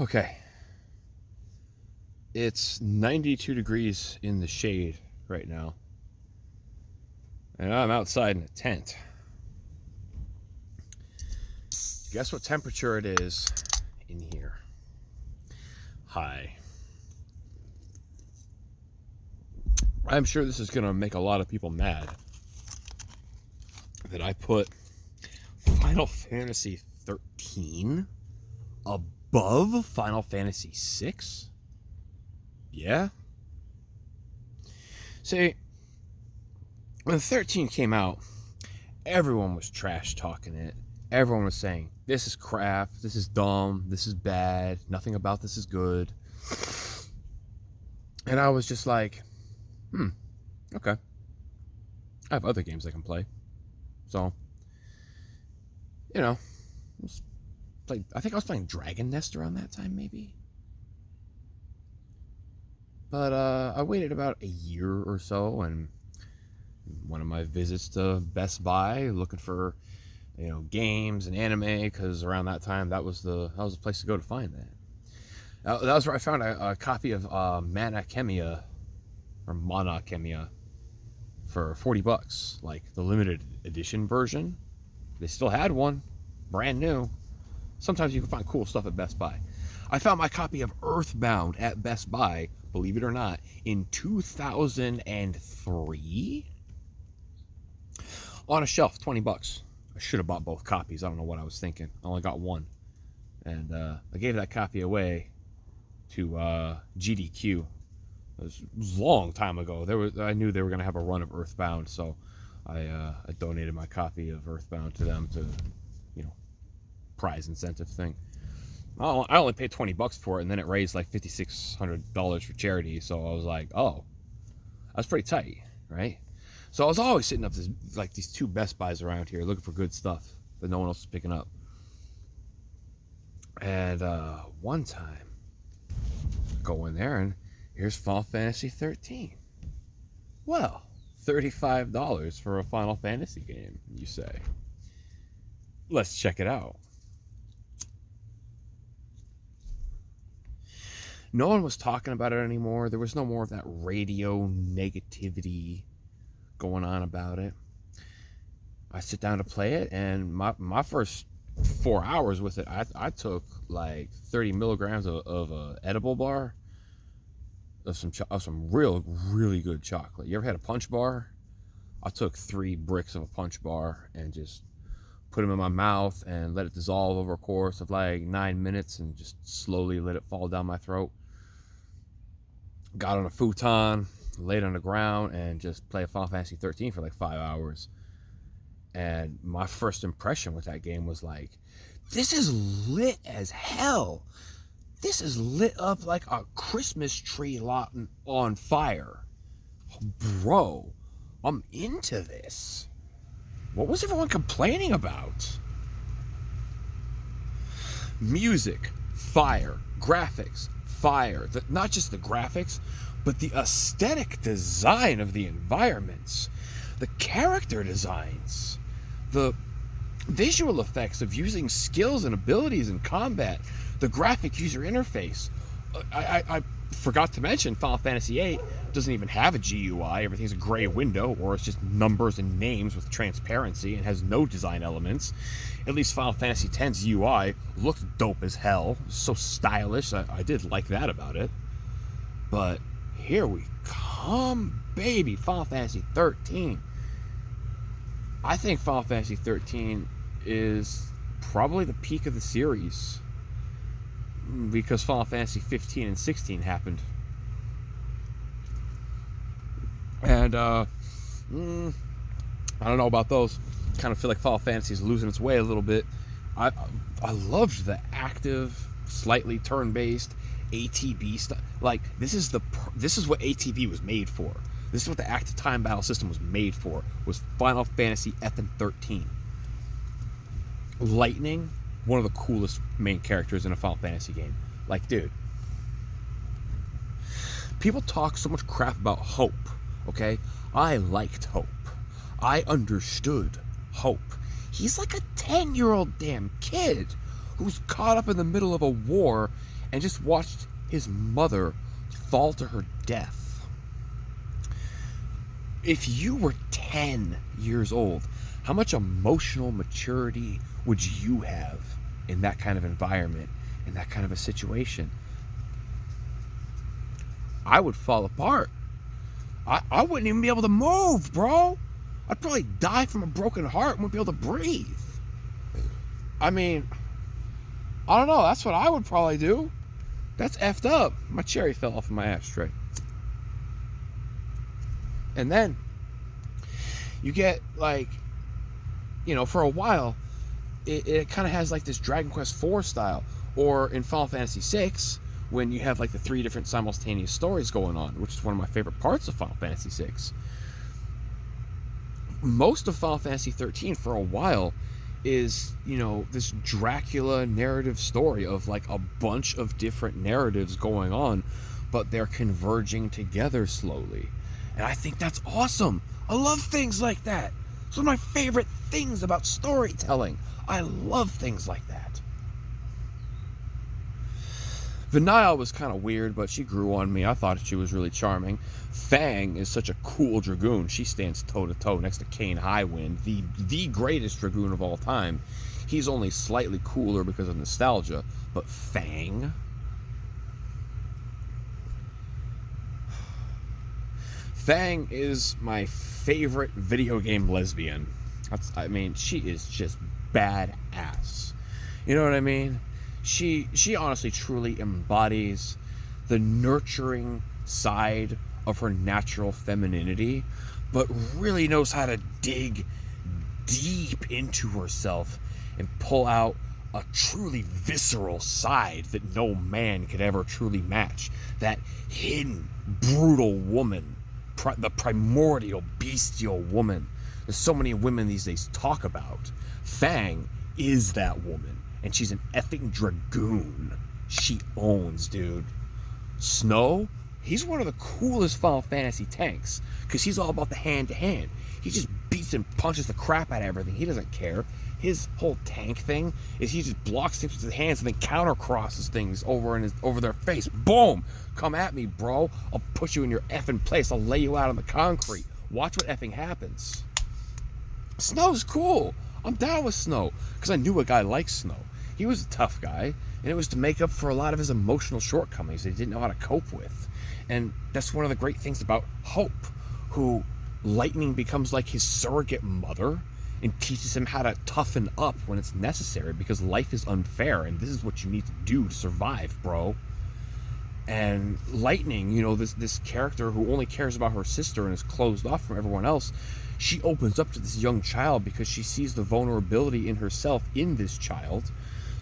Okay. It's 92 degrees in the shade right now. And I'm outside in a tent. Guess what temperature it is in here? High. I'm sure this is going to make a lot of people mad that I put Final Fantasy 13 above Final Fantasy 6. Yeah. See, when 13 came out, everyone was trash talking it. Everyone was saying, this is crap, this is dumb, this is bad, nothing about this is good. And I was just like, okay. I have other games I can play. So, I think I was playing Dragon Nest around that time, maybe. But I waited about a year or so, and one of my visits to Best Buy, looking for, games and anime, because around that time that was the place to go to find that. That was where I found a copy of Mana Khemia for $40, like the limited edition version. They still had one, brand new. Sometimes you can find cool stuff at Best Buy. I found my copy of Earthbound at Best Buy, believe it or not, in 2003 on a shelf, $20. I should have bought both copies. I don't know what I was thinking. I only got one. And I gave that copy away to GDQ. It was a long time ago. I knew they were going to have a run of Earthbound, so I donated my copy of Earthbound to them to, prize incentive thing. I only paid $20 for it, and then it raised like $5,600 for charity. So I was like, oh, that's pretty tight, right? So I was always sitting up these two Best Buys around here looking for good stuff that no one else was picking up. And one time, go in there and here's Final Fantasy 13. Well, $35 for a Final Fantasy game, you say. Let's check it out. No one was talking about it anymore. There was no more of that radio negativity going on about it. I sit down to play it, and my first 4 hours with it, I took like 30 milligrams of a edible bar of some really good chocolate. You ever had a Punch bar? I took 3 bricks of a Punch bar and just put them in my mouth and let it dissolve over a course of like 9 minutes and just slowly let it fall down my throat. Got on a futon, laid on the ground, and just played Final Fantasy 13 for like 5 hours. And my first impression with that game was like, this is lit as hell. This is lit up like a Christmas tree lot on fire. Bro, I'm into this. What was everyone complaining about? Music, fire. Graphics, fire. Not just the graphics, but the aesthetic design of the environments. The character designs. The visual effects of using skills and abilities in combat. The graphic user interface. I forgot to mention Final Fantasy VIII doesn't even have a GUI. Everything's a gray window, or it's just numbers and names with transparency and has no design elements. At least Final Fantasy X's UI looked dope as hell. So stylish. I did like that about it. But here we come, baby. Final Fantasy 13. I think Final Fantasy 13 is probably the peak of the series, because Final Fantasy 15 and 16 happened. And I don't know about those. Kind of feel like Final Fantasy is losing its way a little bit. I loved the active, slightly turn-based ATB stuff. Like, this is what ATB was made for. This is what the active time battle system was made for. Was Final Fantasy effing 13. Lightning, one of the coolest main characters in a Final Fantasy game. Like, dude, people talk so much crap about Hope, okay? I liked Hope. I understood Hope. He's like a 10-year-old damn kid who's caught up in the middle of a war and just watched his mother fall to her death. If you were 10 years old, how much emotional maturity would you have in that kind of environment, in that kind of a situation? I would fall apart. I wouldn't even be able to move, bro. I'd probably die from a broken heart and wouldn't be able to breathe. I mean, I don't know. That's what I would probably do. That's effed up. My cherry fell off of my ashtray. And then you get, like, you know, for a while, it kind of has like this Dragon Quest IV style. Or in Final Fantasy VI, when you have like the 3 different simultaneous stories going on, which is one of my favorite parts of Final Fantasy VI. Most of Final Fantasy 13 for a while is, you know, this Dracula narrative story of like a bunch of different narratives going on, but they're converging together slowly. And I think that's awesome. I love things like that. It's one of my favorite things about storytelling. I love things like that. Vanille was kind of weird, but she grew on me. I thought she was really charming. Fang is such a cool Dragoon. She stands toe-to-toe next to Kane Highwind, the greatest Dragoon of all time. He's only slightly cooler because of nostalgia, but Fang... Fang is my favorite video game lesbian. I mean, she is just badass. You know what I mean? She honestly truly embodies the nurturing side of her natural femininity, but really knows how to dig deep into herself and pull out a truly visceral side that no man could ever truly match. That hidden, brutal woman, the primordial, bestial woman that so many women these days talk about. Fang is that woman. And she's an effing Dragoon. She owns, dude. Snow, he's one of the coolest Final Fantasy tanks, because he's all about the hand-to-hand. He just beats and punches the crap out of everything. He doesn't care. His whole tank thing is he just blocks things with his hands and then counter-crosses things over their face. Boom! Come at me, bro. I'll put you in your effing place. I'll lay you out on the concrete. Watch what effing happens. Snow's cool. I'm down with Snow, because I knew a guy like Snow. He was a tough guy, and it was to make up for a lot of his emotional shortcomings that he didn't know how to cope with. And that's one of the great things about Hope, who Lightning becomes like his surrogate mother and teaches him how to toughen up when it's necessary, because life is unfair, and this is what you need to do to survive, bro. And Lightning, you know, this character who only cares about her sister and is closed off from everyone else, she opens up to this young child because she sees the vulnerability in herself in this child.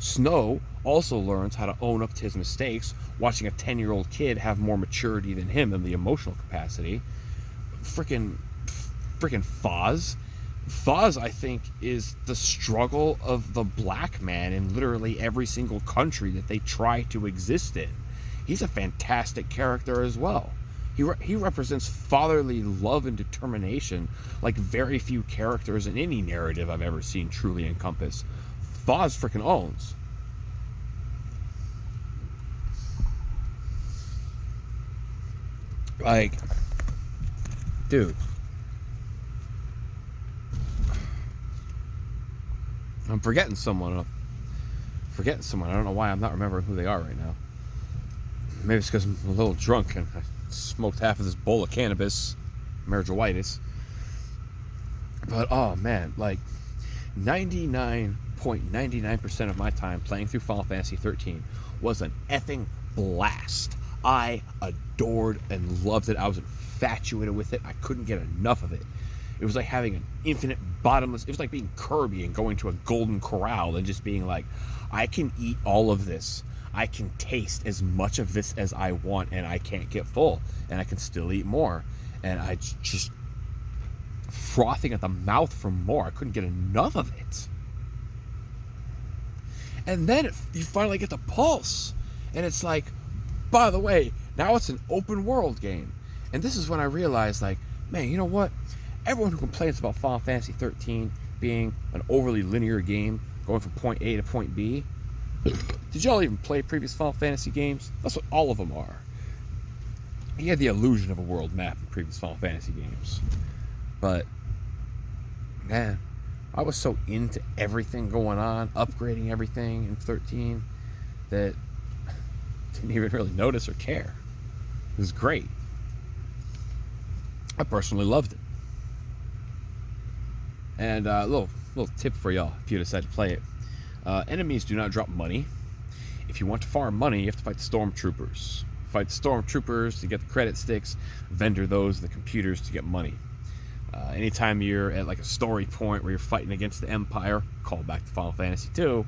Snow also learns how to own up to his mistakes, watching a 10-year-old kid have more maturity than him in the emotional capacity. Freaking Foz. Foz, I think, is the struggle of the black man in literally every single country that they try to exist in. He's a fantastic character as well. He represents fatherly love and determination like very few characters in any narrative I've ever seen truly encompass. Foz freaking owns. Like, dude. I'm forgetting someone. I don't know why I'm not remembering who they are right now. Maybe it's because I'm a little drunk and I smoked half of this bowl of cannabis, marijuana. But oh man, like 99.99% of my time playing through Final Fantasy 13 was an effing blast. I adored and loved it. I was infatuated with it. I couldn't get enough of it. It was like having an infinite, bottomless... It was like being Kirby and going to a golden corral and just being like, I can eat all of this. I can taste as much of this as I want, and I can't get full. And I can still eat more. And I just... frothing at the mouth for more. I couldn't get enough of it. And then you finally get the pulse. And it's like, by the way, now it's an open world game. And this is when I realized, like, man, you know what? Everyone who complains about Final Fantasy 13 being an overly linear game, going from point A to point B, Did y'all even play previous Final Fantasy games? That's what all of them are. He had the illusion of a world map in previous Final Fantasy games. But, man, I was so into everything going on, upgrading everything in 13, that I didn't even really notice or care. It was great. I personally loved it. And a little tip for y'all if you decide to play it. Enemies do not drop money. If you want to farm money, you have to fight the stormtroopers. Fight the stormtroopers to get the credit sticks, vendor those the computers to get money. Anytime you're at like a story point where you're fighting against the Empire, call back to Final Fantasy 2,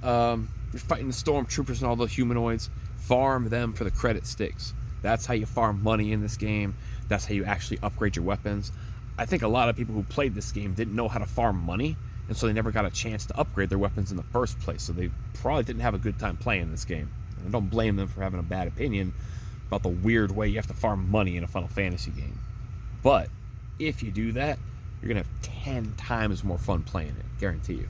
you're fighting the stormtroopers and all the humanoids, farm them for the credit sticks. That's how you farm money in this game. That's how you actually upgrade your weapons. I think a lot of people who played this game didn't know how to farm money, and so they never got a chance to upgrade their weapons in the first place, so they probably didn't have a good time playing this game. And I don't blame them for having a bad opinion about the weird way you have to farm money in a Final Fantasy game. But if you do that, you're going to have 10 times more fun playing it, guarantee you.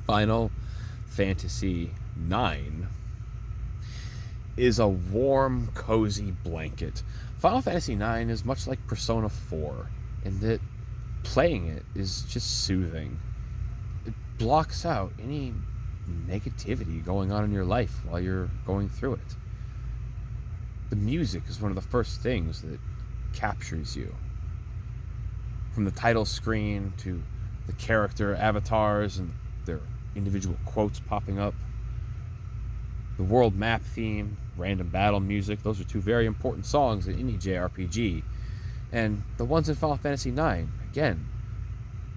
Final Fantasy IX is a warm, cozy blanket. Final Fantasy IX is much like Persona 4 in that playing it is just soothing. It blocks out any negativity going on in your life while you're going through it. The music is one of the first things that captures you. From the title screen to the character avatars and their individual quotes popping up. The world map theme, random battle music, those are two very important songs in any JRPG. And the ones in Final Fantasy IX, again,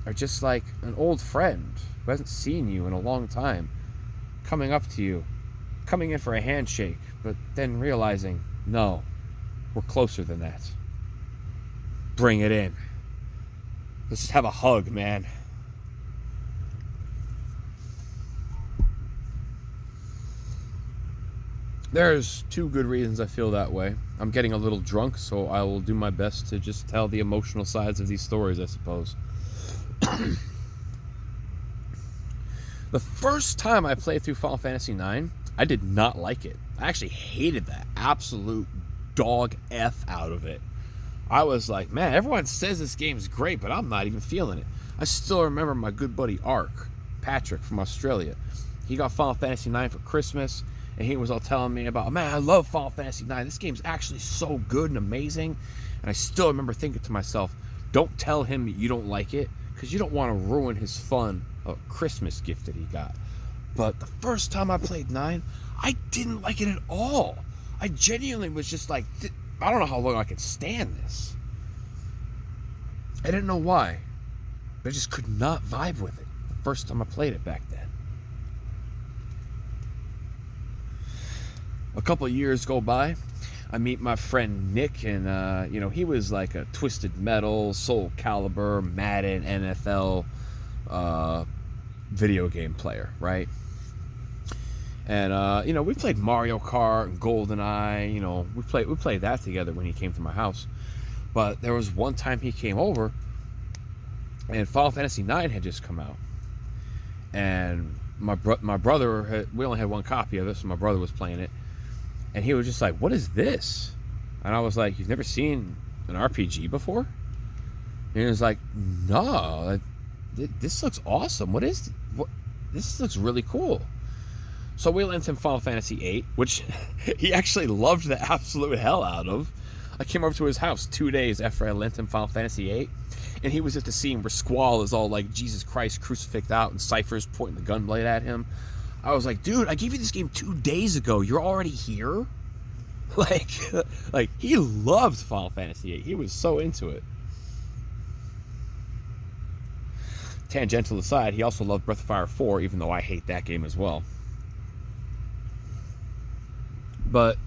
are just like an old friend who hasn't seen you in a long time, coming up to you, coming in for a handshake, but then realizing, no, we're closer than that. Bring it in. Let's just have a hug, man. There's two good reasons I feel that way. I'm getting a little drunk, so I will do my best to just tell the emotional sides of these stories, I suppose. The first time I played through Final Fantasy IX, I did not like it. I actually hated that absolute dog F out of it. I was like, man, everyone says this game's great, but I'm not even feeling it. I still remember my good buddy Patrick from Australia. He got Final Fantasy IX for Christmas, and he was all telling me about, man, I love Final Fantasy IX. This game's actually so good and amazing. And I still remember thinking to myself, don't tell him you don't like it, because you don't want to ruin his fun of a Christmas gift that he got. But the first time I played 9, I didn't like it at all. I genuinely was just like, I don't know how long I can stand this. I didn't know why, but I just could not vibe with it the first time I played it back then. A couple of years go by. I meet my friend Nick, and he was like a Twisted Metal, Soul Calibur, Madden, NFL video game player, right? And we played Mario Kart and GoldenEye. We played that together when he came to my house. But there was one time he came over, and Final Fantasy IX had just come out, and my brother we only had one copy of it, so my brother was playing it. And he was just like, what is this? And I was like, you've never seen an RPG before? And he was like, no, this looks awesome. This looks really cool. So we lent him Final Fantasy VIII, which he actually loved the absolute hell out of. I came over to his house 2 days after I lent him Final Fantasy VIII, and he was at the scene where Squall is all like Jesus Christ crucifixed out and Cypher's pointing the gunblade at him. I was like, dude, I gave you this game 2 days ago. You're already here? Like he loved Final Fantasy VIII. He was so into it. Tangential aside, he also loved Breath of Fire 4, even though I hate that game as well. But,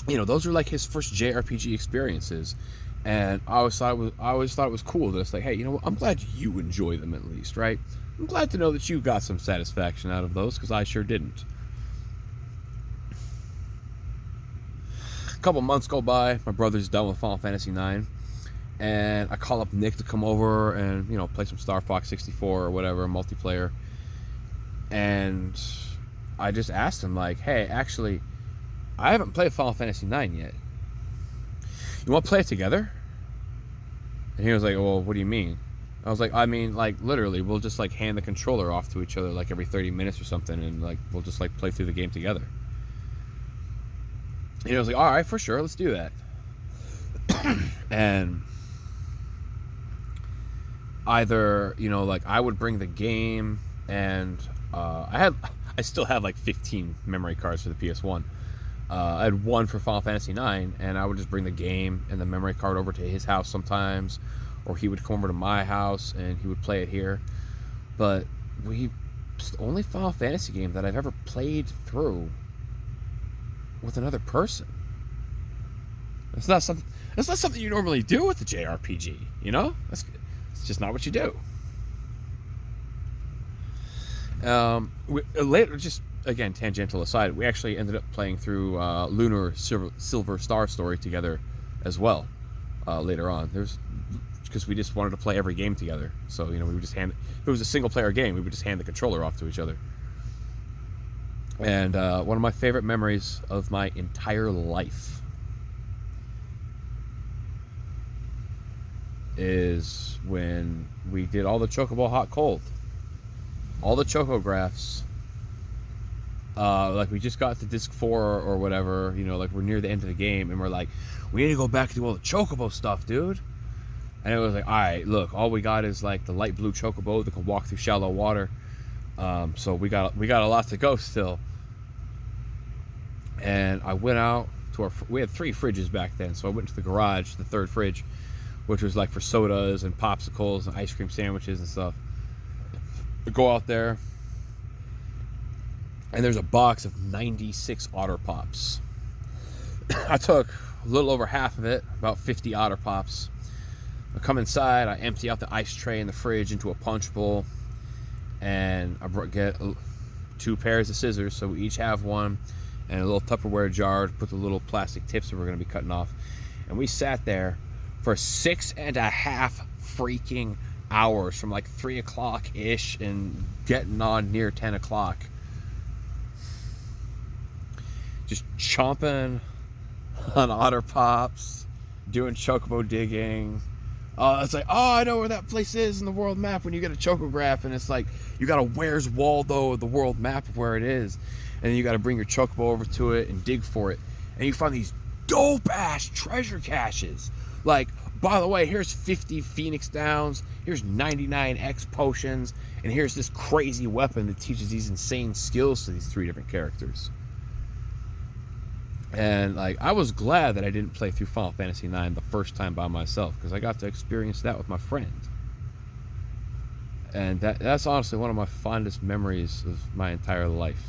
those were like his first JRPG experiences. And I always thought it was cool that it's like, hey, I'm glad you enjoy them at least, right? I'm glad to know that you got some satisfaction out of those, because I sure didn't. A couple months go by, my brother's done with Final Fantasy IX, and I call up Nick to come over and, you know, play some Star Fox 64 or whatever, multiplayer. And I just asked him, like, hey, actually, I haven't played Final Fantasy 9 yet. You want to play it together? And he was like, well, what do you mean? I was like, I mean, like, literally, we'll just, like, hand the controller off to each other, like, every 30 minutes or something, and, like, we'll just, like, play through the game together. And he was like, all right, for sure, let's do that. And either, you know, like, I would bring the game, and I still had, like, 15 memory cards for the PS1. I had one for Final Fantasy 9, and I would just bring the game and the memory card over to his house sometimes, or he would come over to my house and he would play it here. But it's the only Final Fantasy game that I've ever played through with another person. It's not something you normally do with the JRPG, you know? It's just not what you do. Later, just again, tangential aside, we actually ended up playing through Lunar Silver Star Story together as well later on. Because we just wanted to play every game together. So, you know, we would just if it was a single player game, we would just hand the controller off to each other. And one of my favorite memories of my entire life is when we did all the Chocobo Hot Cold. All the Chocographs. Like, we just got to disc 4 or whatever, you know, like, we're near the end of the game, and we're like, we need to go back and do all the Chocobo stuff, dude. And it was like, all right, look, all we got is, like, the light blue Chocobo that can walk through shallow water. So we got a lot to go still. And I went out to we had 3 fridges back then, so I went to the garage, the 3rd fridge, which was, like, for sodas and popsicles and ice cream sandwiches and stuff. I go out there, and there's a box of 96 Otter Pops. I took a little over half of it, about 50 Otter Pops. I come inside, I empty out the ice tray in the fridge into a punch bowl, and I get 2 pairs of scissors, so we each have one, and a little Tupperware jar to put the little plastic tips that we're going to be cutting off. And we sat there for 6.5 freaking hours, from like 3 o'clock-ish and getting on near 10 o'clock. Just chomping on Otter Pops, doing Chocobo digging. It's like, oh, I know where that place is in the world map when you get a Chocograph, and it's like, you got a Where's Waldo, the world map of where it is, and then you got to bring your Chocobo over to it and dig for it, and you find these dope-ass treasure caches. Like, by the way, here's 50 Phoenix Downs, here's 99 X potions, and here's this crazy weapon that teaches these insane skills to these 3 different characters. And, like, I was glad that I didn't play through Final Fantasy 9 the first time by myself, because I got to experience that with my friend. And that's honestly one of my fondest memories of my entire life.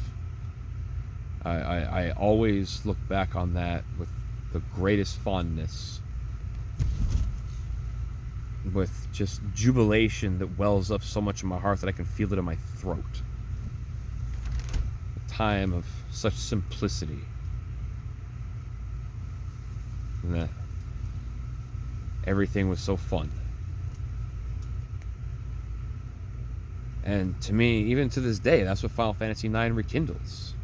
I always look back on that with the greatest fondness, with just jubilation that wells up so much in my heart that I can feel it in my throat. A time of such simplicity. And that everything was so fun. And to me, even to this day, that's what Final Fantasy IX rekindles.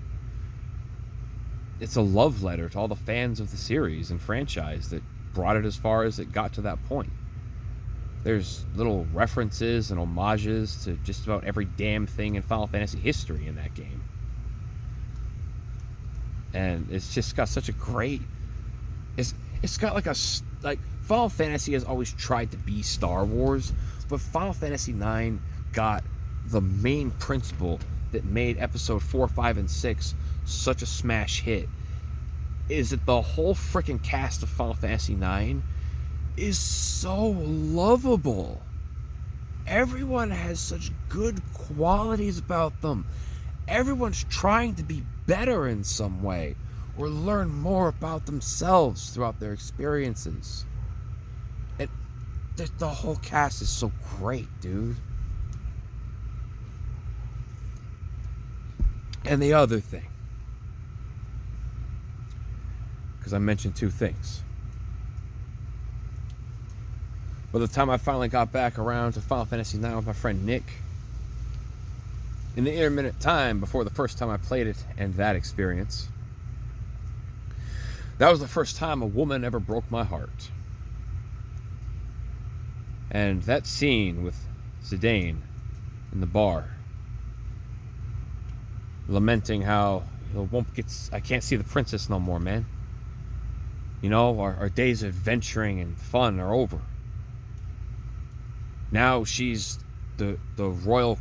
It's a love letter to all the fans of the series and franchise that brought it as far as it got to that point. There's little references and homages to just about every damn thing in Final Fantasy history in that game. And it's just got such a great... It's got like Final Fantasy has always tried to be Star Wars, but Final Fantasy IX got the main principle that made episode 4, 5, and 6 such a smash hit, is that the whole freaking cast of Final Fantasy IX is so lovable. Everyone has such good qualities about them. Everyone's trying to be better in some way, or learn more about themselves throughout their experiences. And the whole cast is so great, dude. And the other thing, because I mentioned 2 things. By the time I finally got back around to Final Fantasy IX with my friend Nick, in the intermittent time before the first time I played it and that experience, that was the first time a woman ever broke my heart. And that scene with Zidane in the bar, lamenting how I can't see the princess no more, man. You know, our days of adventuring and fun are over. Now she's the royal,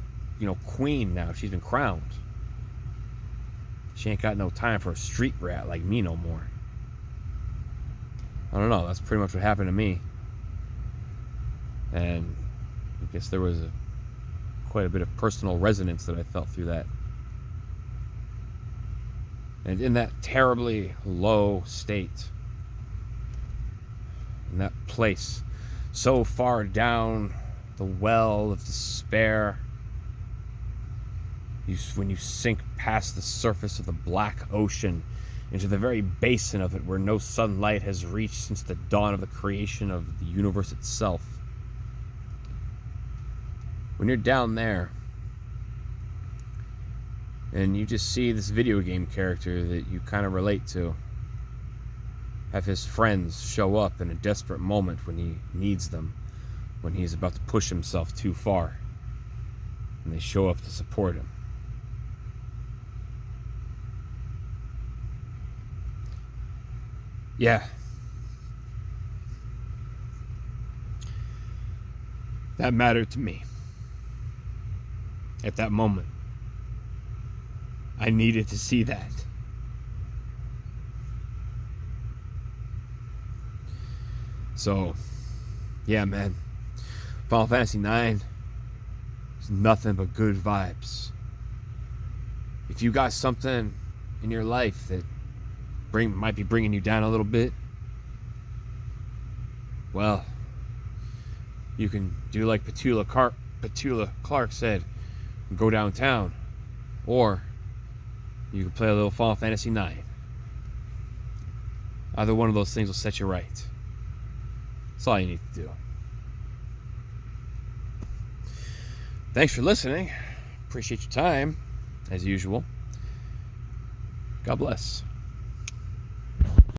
queen now. She's been crowned. She ain't got no time for a street rat like me no more. I don't know. That's pretty much what happened to me. And I guess there was quite a bit of personal resonance that I felt through that. And in that terribly low state, in that place, so far down the well of despair, when you sink past the surface of the black ocean into the very basin of it where no sunlight has reached since the dawn of the creation of the universe itself. When you're down there and you just see this video game character that you kind of relate to have his friends show up in a desperate moment when he needs them, when he's about to push himself too far, and they show up to support him. Yeah. That mattered to me. At that moment. I needed to see that. So, yeah, man. Final Fantasy IX is nothing but good vibes. If you got something in your life that might be bringing you down a little bit, well, you can do like Petula Clark said, go downtown, or you can play a little Final Fantasy IX. Either one of those things will set you right. That's all you need to do. Thanks for listening. Appreciate your time, as usual. God bless.